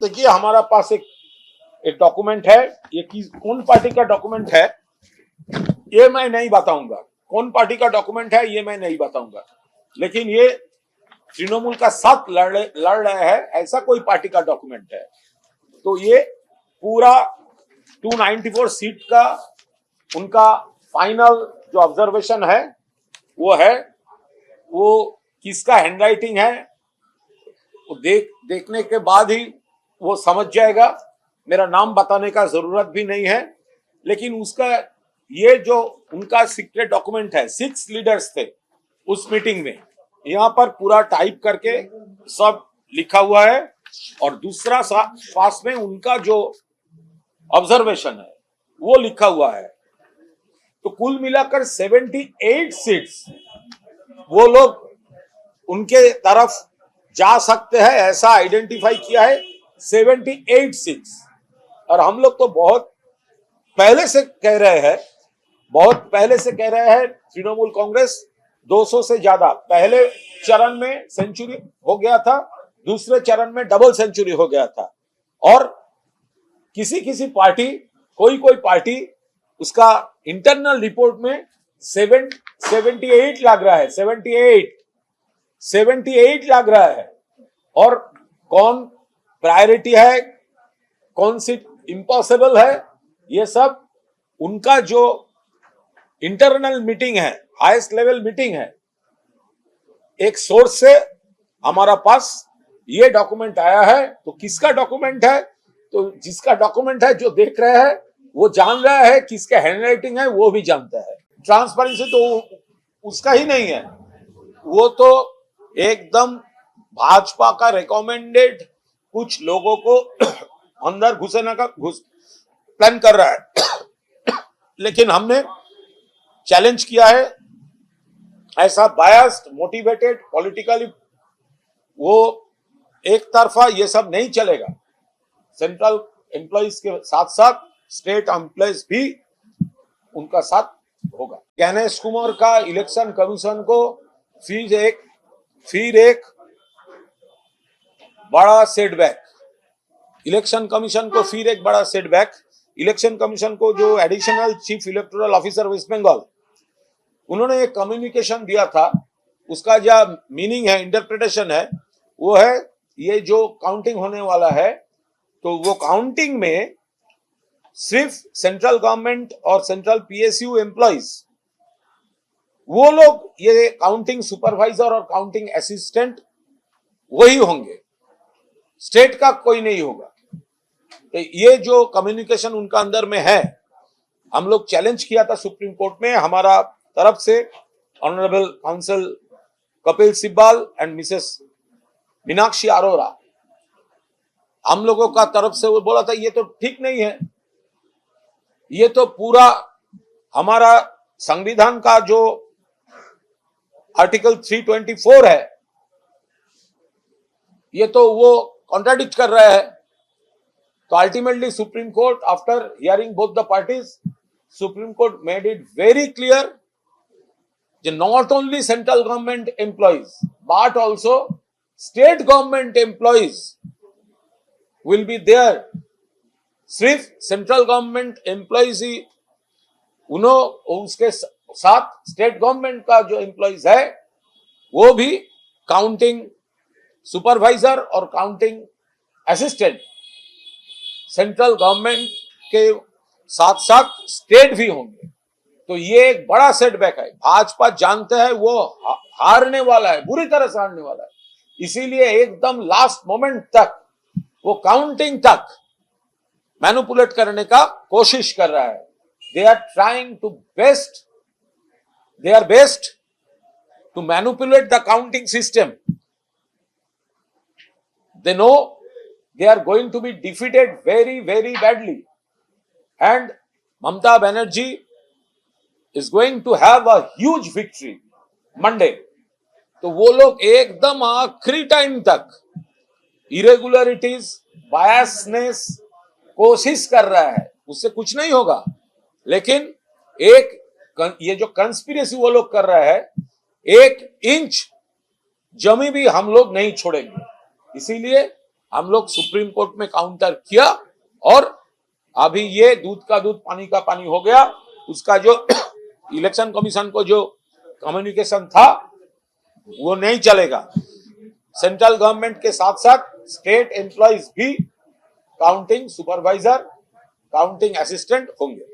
देखिए हमारा पास एक डॉक्यूमेंट है। ये कौन पार्टी का डॉक्यूमेंट है ये मैं नहीं बताऊंगा, कौन पार्टी का डॉक्यूमेंट है ये मैं नहीं बताऊंगा, लेकिन ये तृणमूल का साथ लड़ रहे हैं ऐसा कोई पार्टी का डॉक्यूमेंट है। तो ये पूरा 294 सीट का उनका फाइनल जो ऑब्जर्वेशन है वो किसका हैंडराइटिंग है वो देखने के बाद ही वो समझ जाएगा। मेरा नाम बताने का जरूरत भी नहीं है, लेकिन उसका ये जो उनका सीक्रेट डॉक्यूमेंट है, 6 लीडर्स थे उस मीटिंग में, यहाँ पर पूरा टाइप करके सब लिखा हुआ है। और दूसरा पास में उनका जो ऑब्जर्वेशन है वो लिखा हुआ है। तो कुल मिलाकर 78 सीट्स वो लोग उनके तरफ जा सकते हैं ऐसा आइडेंटिफाई किया है, 78 सीट्स। और हम लोग तो बहुत पहले से कह रहे हैं तृणमूल कांग्रेस 200 से ज्यादा, पहले चरण में सेंचुरी हो गया था, दूसरे चरण में डबल सेंचुरी हो गया था। और किसी पार्टी कोई पार्टी उसका इंटरनल रिपोर्ट में 78 लग रहा है, 78 लग रहा है। और कौन प्रायोरिटी है, कौन सी इम्पॉसिबल है, ये सब उनका जो इंटरनल मीटिंग है, हाईएस्ट लेवल मीटिंग है, एक सोर्स से हमारा पास ये डॉक्यूमेंट आया है। तो किसका डॉक्यूमेंट है? तो जिसका डॉक्यूमेंट है जो देख रहे हैं वो जान रहा है, किसका हैंडराइटिंग है वो भी जानता है। ट्रांसपेरेंसी तो उसका ही नहीं है, वो तो एकदम भाजपा का रिकमेंडेड कुछ लोगों को अंदर घुसने का प्लान कर रहा है। लेकिन हमने चैलेंज किया है, ऐसा बायस्ड मोटिवेटेड पॉलिटिकली वो एक तरफा ये सब नहीं चलेगा। सेंट्रल एम्प्लॉइज के साथ साथ स्टेट एम्प्लॉइज भी उनका साथ होगा। गणेश कुमार का इलेक्शन कमीशन को फिर एक बड़ा सेटबैक, इलेक्शन कमीशन को फिर एक बड़ा सेटबैक। इलेक्शन कमीशन को जो additional chief electoral officer West Bengal, उन्होंने एक कम्युनिकेशन दिया था, उसका जो मीनिंग है, इंटरप्रिटेशन है, वो है ये जो काउंटिंग होने वाला है तो वो काउंटिंग में सिर्फ सेंट्रल गवर्नमेंट और सेंट्रल पीएसयू एम्प्लॉइज वो लोग ये काउंटिंग सुपरवाइजर और काउंटिंग असिस्टेंट वही होंगे, स्टेट का कोई नहीं होगा। तो ये जो कम्युनिकेशन उनका अंदर में है, हम लोग चैलेंज किया था सुप्रीम कोर्ट में, हमारा तरफ से honourable council Kapil Sibal and Mrs Meenakshi Arora, हम लोगों का तरफ से वो बोला था ये तो ठीक नहीं है, ये तो पूरा हमारा संविधान का जो आर्टिकल 324 है ये तो वो कॉन्ट्राडिक्ट कर रहा है। तो ultimately supreme court, after hearing both the parties, supreme court made it very clear that not only central government employees but also state government employees will be there। सिर्फ सेंट्रल गवर्नमेंट एम्प्लॉइज ही, उसके साथ state government का जो employees है वो भी counting supervisor और counting assistant central government के साथ साथ स्टेट भी होंगे। तो ये एक बड़ा सेटबैक है। भाजपा जानते हैं वो हारने वाला है, बुरी तरह से हारने वाला है, इसीलिए एकदम लास्ट मोमेंट तक वो काउंटिंग तक मैनिपुलेट करने का कोशिश कर रहा है। They are trying to best to manipulate the counting system. They know they are going to be defeated very badly and Mamata Banerjee is going to have a huge victory Monday। तो वो लोग एकदम आखिरी time तक irregularities, biasness कोशिश कर रहा है, उससे कुछ नहीं होगा। लेकिन ये जो कंस्पिरेसी वो लोग कर रहा है, 1 इंच जमी भी हम लोग नहीं छोड़ेंगे। इसीलिए हम लोग सुप्रीम कोर्ट में काउंटर किया और अभी ये दूध का दूध पानी का पानी हो गया। उसका जो इलेक्शन कमीशन को जो कम्युनिकेशन था वो नहीं चलेगा। सेंट्रल गवर्नमेंट के साथ साथ स्टेट एम्प्लॉइज भी काउंटिंग सुपरवाइजर, काउंटिंग असिस्टेंट होंगे।